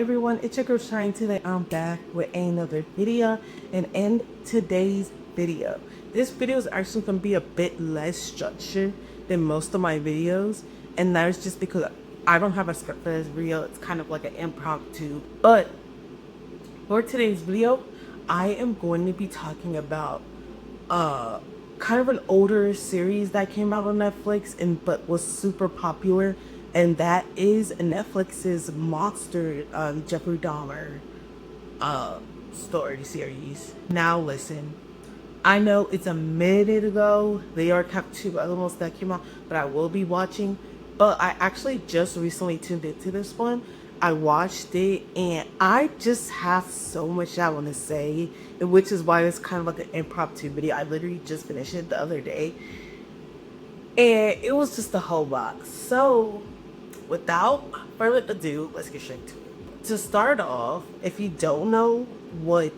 everyone, it's your girl Shine. Today I'm back with another video, and in today's video, this video is actually going to be a bit less structured than most of my videos, and that is just because I don't have a script for this video. It's kind of like an impromptu. But for today's video, I am going to be talking about kind of an older series that came out on Netflix and but was super popular, and that is Netflix's monster Jeffrey Damar story series. Now listen, I know it's a minute ago. They are kept two other ones that came out, but I will be watching. But I actually just recently tuned into this one. I watched it and I just have so much I want to say, which is why it's kind of like an impromptu video. I literally just finished it the other day and it was just a whole box. So without further ado, let's get straight to it. To start off, if you don't know what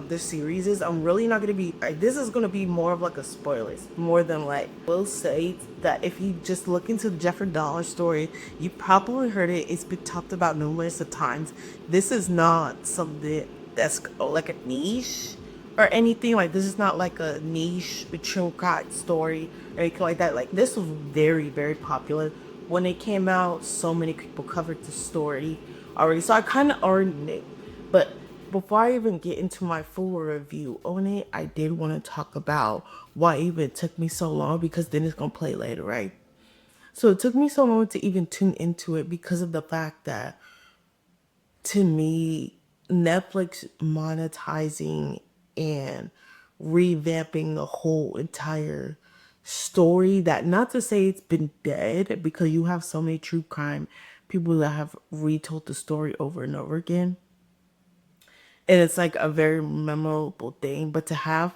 the series is, I'm really not gonna be this is gonna be more of like a spoilers more than like. Will say that if you just look into the Jeffery Damar story, you probably heard it. It's been talked about numerous of times. This is not something that's like a niche or anything. Like, this is not like a niche true crime story or anything like that. Like, this was very popular when it came out. So many people covered the story already, so I kind of already knew. But before I even get into my full review on it, I did want to talk about why even it took me so long, because then it's gonna play later, right? So it took me so long to even tune into it because of the fact that, to me, Netflix monetizing and revamping the whole entire story, that, not to say it's been dead, because you have so many true crime people that have retold the story over and over again, and it's like a very memorable thing. But to have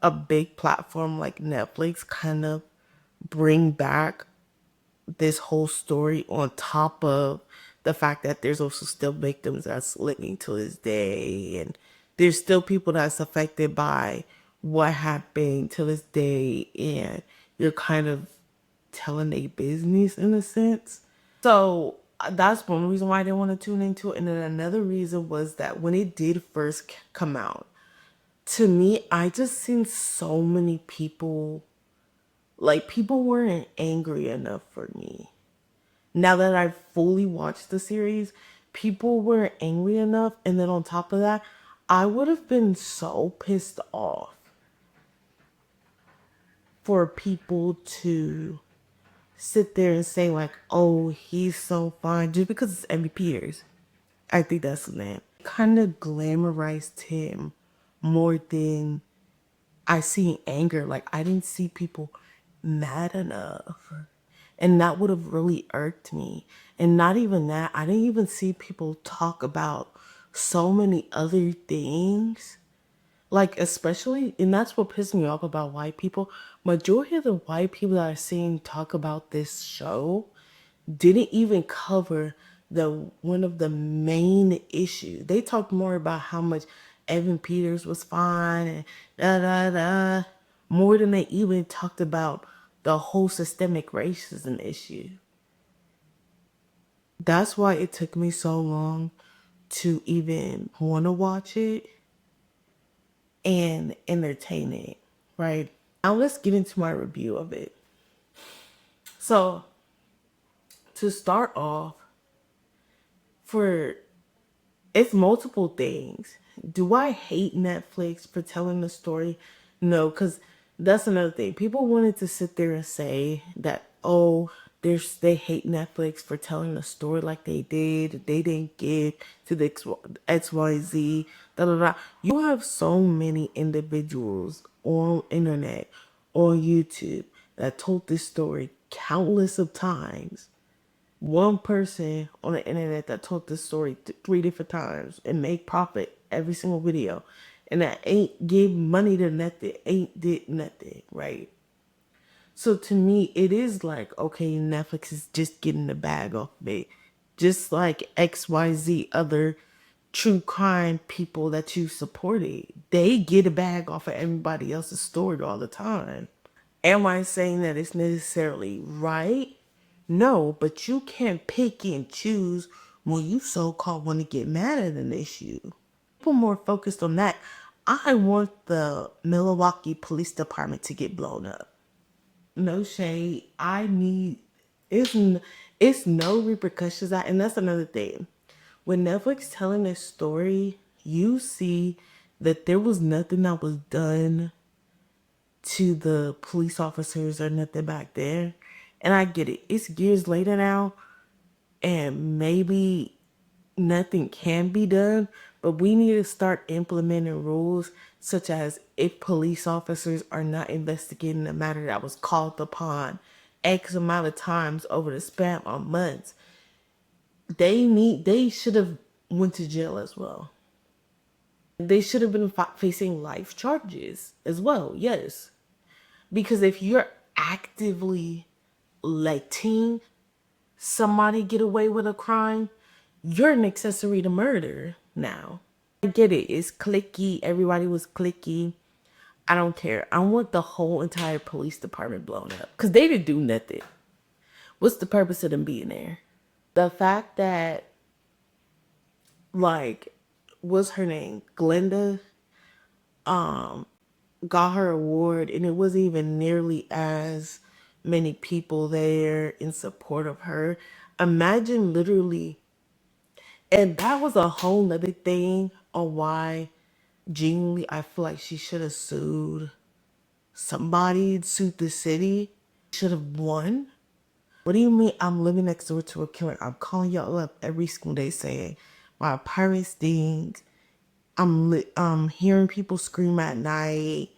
a big platform like Netflix kind of bring back this whole story, on top of the fact that there's also still victims that's living to this day, and there's still people that's affected by what happened to this day, and you're kind of telling a business in a sense. So that's one reason why I didn't want to tune into it. And then another reason was that when it did first come out, to me, I just seen so many people, like, people weren't angry enough for me. Now that I've fully watched the series, people weren't angry enough. And then on top of that, I would have been so pissed off for people to sit there and say like, oh, he's so fine, just because it's MVPers. I think that's the name. Kind of glamorized him more than I see anger. Like, I didn't see people mad enough. And that would have really irked me. And not even that, I didn't even see people talk about so many other things. Like, especially, and that's what pissed me off about white people. Majority of the white people that I've seen talk about this show didn't even cover the one of the main issues. They talked more about how much Evan Peters was fine and more than they even talked about the whole systemic racism issue. That's why it took me so long to even want to watch it and entertain it, right? Now let's get into my review of it. So, to start off, for it's multiple things. Do I hate Netflix for telling the story? No, because that's another thing. People wanted to sit there and say that, oh, they hate Netflix for telling the story like they did. They didn't get to the XYZ. Da, da, da. You have so many individuals on internet, on YouTube, that told this story countless of times. One person on the internet that told this story three different times and made profit every single video, and that ain't give money to nothing, ain't did nothing, right? So to me, it is like, okay, Netflix is just getting the bag off me, just like XYZ other true crime people that you supported. They get a bag off of everybody else's story all the time. Am I saying that it's necessarily right? No, but you can't pick and choose Well, you so-called want to get mad at an issue. People more focused on that. I want the Milwaukee Police Department to get blown up. No shade. I need it's it's no repercussions. And that's another thing. When Netflix telling this story, you see that there was nothing that was done to the police officers or nothing back there. And I get it. It's years later now, and maybe nothing can be done, but we need to start implementing rules such as if police officers are not investigating a matter that was called upon X amount of times over the span of months, they should have went to jail as well. They should have been facing life charges as well, yes. Because if you're actively letting somebody get away with a crime, you're an accessory to murder now. I get it. It's clicky. Everybody was clicky. I don't care. I want the whole entire police department blown up. Because they didn't do nothing. What's the purpose of them being there? The fact that, like, what's her name? Glenda got her award, and it wasn't even nearly as many people there in support of her. Imagine literally, and that was a whole nother thing on why genuinely I feel like she should have sued somebody, sued the city. Should have won. What do you mean I'm living next door to a killer? I'm calling y'all up every single day saying my apartment stinks. I'm hearing people scream at night,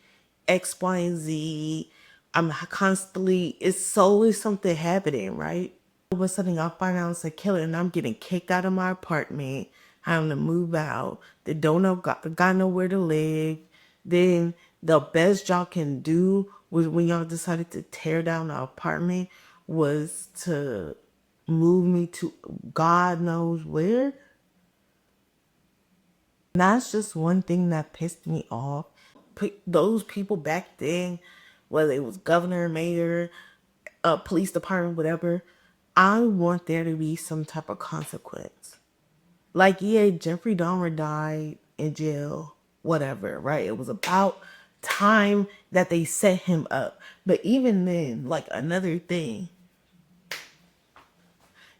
X, Y, and Z. I'm constantly, it's always something happening, right? All of a sudden, I'll find out it's a killer, and I'm getting kicked out of my apartment, having to move out. They don't know, got nowhere to live. Then the best y'all can do was when y'all decided to tear down the apartment was to move me to God knows where. And that's just one thing that pissed me off. Those people back then, whether it was governor, mayor, police department, whatever, I want there to be some type of consequence. Like, yeah, Jeffrey Dahmer died in jail, whatever, right? It was about time that they set him up. But even then, like, another thing,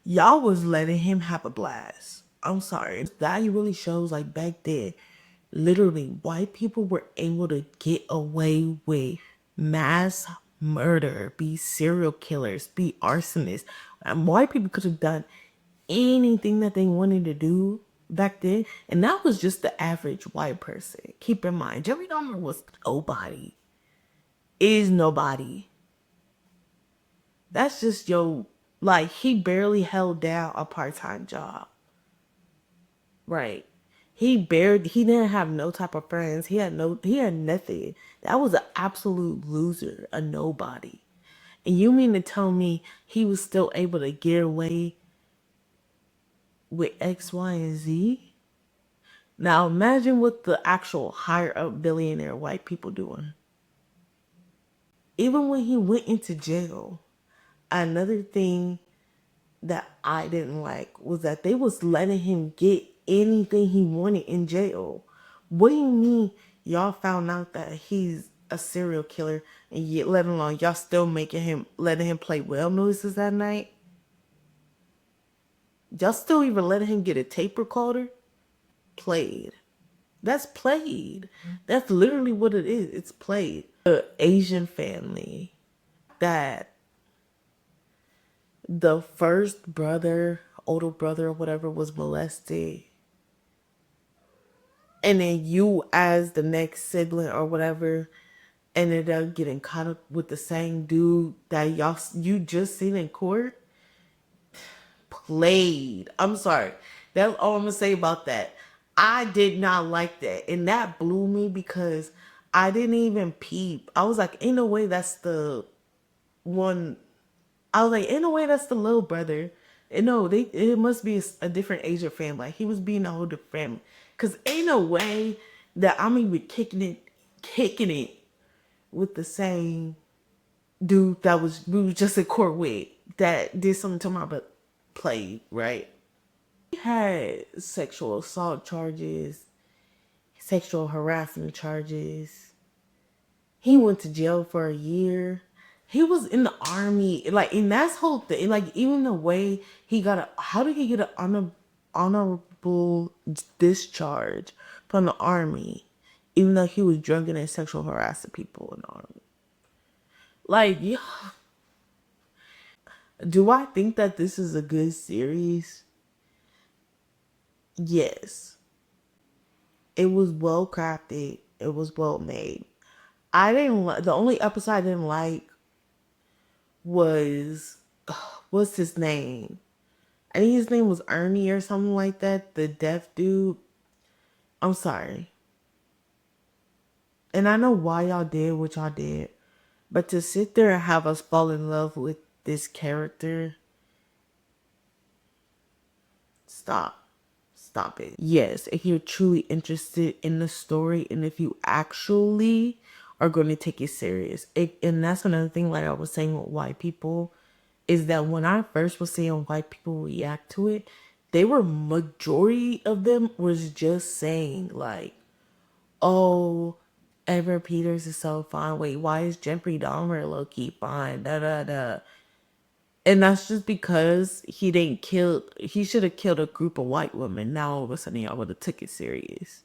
y'all was letting him have a blast. I'm sorry. That really shows, like, back then, literally, white people were able to get away with mass murder, be serial killers, be arsonists. And white people could have done anything that they wanted to do back then. And that was just the average white person. Keep in mind, Jeffrey Dahmer was nobody. Is nobody. That's just like, he barely held down a part-time job. Right. He didn't have no type of friends. He had nothing. That was an absolute loser, a nobody. And you mean to tell me he was still able to get away with X, Y, and Z? Now imagine what the actual higher up billionaire white people doing. Even when he went into jail, another thing that I didn't like was that they was letting him get anything he wanted in jail. What do you mean y'all found out that he's a serial killer and yet let alone y'all still letting him play well noises that night? Y'all still even letting him get a tape recorder? Played. That's played. That's literally what it is. It's played. The Asian family that the first brother, older brother or whatever was molested. And then you as the next sibling or whatever ended up getting caught up with the same dude that you just seen in court. Played. I'm sorry. That's all I'm gonna say about that. I did not like that. And that blew me because I didn't even peep. I was like, ain't no way that's the one. I was like, in a way, that's the little brother. And no, it must be a different Asian family. Like, he was being a whole different family. Cause ain't no way that I'm even kicking it with the same dude that we was just in court with that did something to my but played, right? had sexual assault charges, sexual harassment charges. He went to jail for a year. He was in the army, like, and that's whole thing. Like, even the way he got how did he get an honorable discharge from the army, even though he was drugging and sexual harassing people in the army? Like, yeah. Do I think that this is a good series? Yes. It was well crafted. It was well made. I didn't. The only episode I didn't like was what's his name? I think his name was Ernie or something like that. The deaf dude. I'm sorry, and I know why y'all did what y'all did, but to sit there and have us fall in love with this character, stop. Stop it. Yes, if you're truly interested in the story and if you actually are going to take it serious. And that's another thing, like I was saying with white people, is that when I first was seeing white people react to it, they were, majority of them was just saying like, oh, Evan Peters is so fine. Wait, why is Jeffrey Dahmer low key fine? Da da da. And that's just because he didn't kill. He should have killed a group of white women. Now all of a sudden y'all would have took it serious.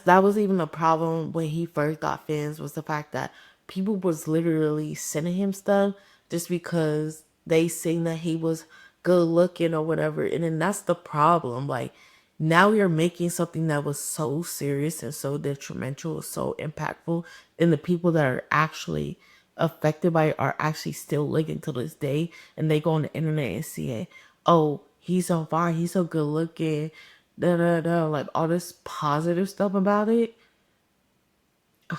That was even a problem when he first got fans, was the fact that people was literally sending him stuff just because they seen that he was good looking or whatever. And then that's the problem. Like, now you're making something that was so serious and so detrimental, so impactful, and the people that are actually affected by it are actually still living to this day, and they go on the internet and see it. Oh, he's so fine, he's so good looking, da da da, like all this positive stuff about it. I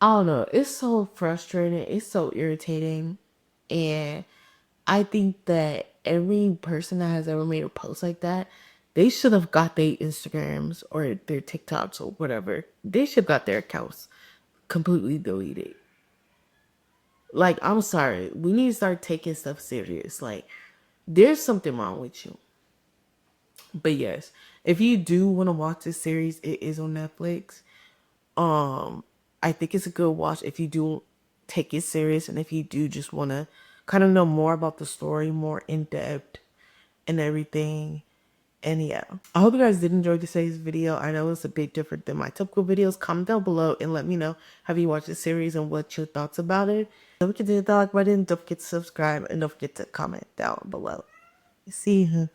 don't know. It's so frustrating. It's so irritating. And I think that every person that has ever made a post like that, they should have got their Instagrams or their TikToks or whatever. They should have got their accounts completely deleted. Like, I'm sorry. We need to start taking stuff serious. Like, there's something wrong with you. But yes, if you do want to watch this series, it is on Netflix. I think it's a good watch if you do take it serious and if you do just want to kind of know more about the story, more in depth and everything. And yeah, I hope you guys did enjoy today's video. I know it's a bit different than my typical videos. Comment down below and let me know, have you watched the series and what's your thoughts about it. Don't forget to hit the like button, don't forget to subscribe, and don't forget to comment down below. See you.